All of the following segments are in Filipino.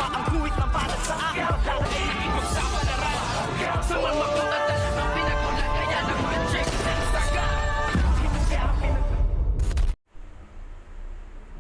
ang guhit ng balat sa akin. Dahil ay ipagsapalaran sa mga makot at talagang pinagulan. Kaya nag-magic ng saga.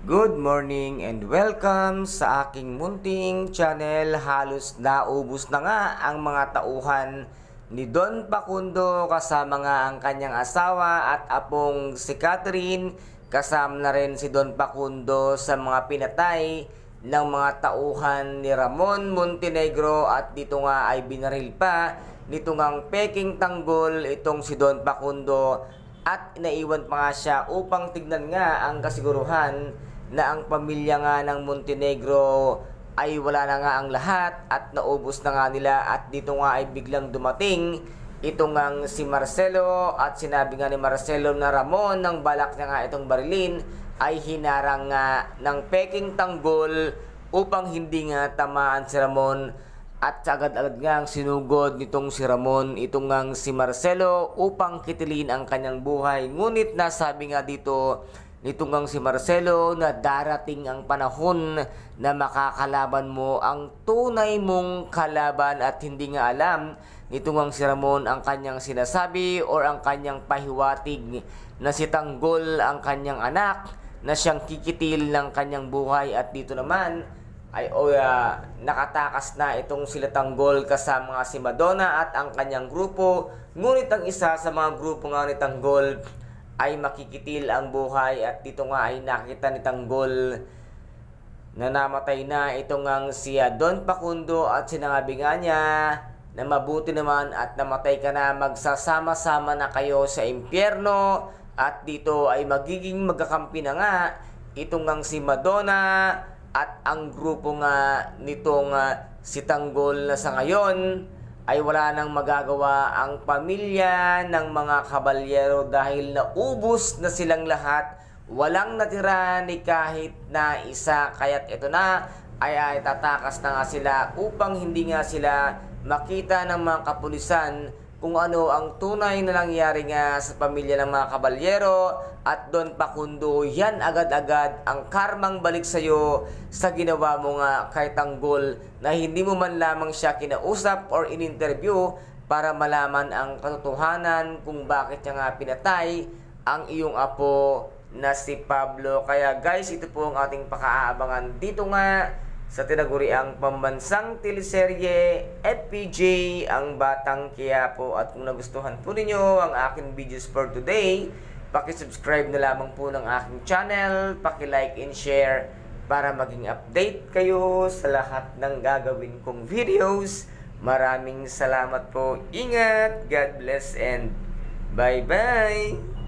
Good morning and welcome sa aking munting channel. Halos naubos na nga ang mga tauhan ni Don Facundo kasama nga ang kanyang asawa at apong si Catherine. Kasama na rin si Don Facundo sa mga pinatay ng mga tauhan ni Ramon Montenegro at dito nga ay binaril pa nito ngang peking tanggol itong si Don Facundo at naiwan pa nga siya upang tignan nga ang kasiguruhan na ang pamilya nga ng Montenegro ay wala na nga ang lahat at naubos na nga nila at dito nga ay biglang dumating itong ngang si Marcelo at sinabi nga ni Marcelo na Ramon nang balak niya nga itong barilin ay hinarang nga ng peking tanggol upang hindi nga tamaan si Ramon at agad-agad nga ang sinugod nitong si Ramon itong ngang si Marcelo upang kitilin ang kanyang buhay. Ngunit nasabi nga dito nitong ngang si Marcelo na darating ang panahon na makakalaban mo ang tunay mong kalaban at hindi nga alam nitong ngang si Ramon ang kanyang sinasabi or ang kanyang pahiwatig na si Tanggol ang kanyang anak na siyang kikitil ng kanyang buhay at dito naman ay nakatakas na itong sila Tanggol kasama nga si Madonna at ang kanyang grupo. Ngunit ang isa sa mga grupo nga ni Tanggol ay makikitil ang buhay at dito nga ay nakita ni Tanggol na namatay na itong ang si Don Facundo at sinabi nga niya na mabuti naman at namatay ka na, magsasama-sama na kayo sa impyerno at dito ay magiging magkakampi na nga itong ang si Madonna at ang grupo nga nitong si Tanggol na sa ngayon ay wala nang magagawa ang pamilya ng mga kabalyero dahil naubos na silang lahat. Walang natira ni kahit na isa. Kaya't ito na ay tatakas na nga sila upang hindi nga sila makita ng mga kapulisan kung ano ang tunay na nangyari nga sa pamilya ng mga kabalyero at Don Facundo. Yan agad-agad ang karmang balik sa'yo sa ginawa mo nga kay Tanggol na hindi mo man lamang siya kinausap or in-interview para malaman ang katotohanan kung bakit niya nga pinatay ang iyong apo na si Pablo. Kaya guys, ito po ang ating pakaabangan dito nga sa tinaguriang pambansang teleserye FPJ ang Batang Quiapo. At kung nagustuhan po ninyo ang aking videos for today, paki-subscribe na lamang po ng aking channel, paki-like and share para maging update kayo sa lahat ng gagawin kong videos. Maraming salamat po. Ingat, God bless and bye-bye!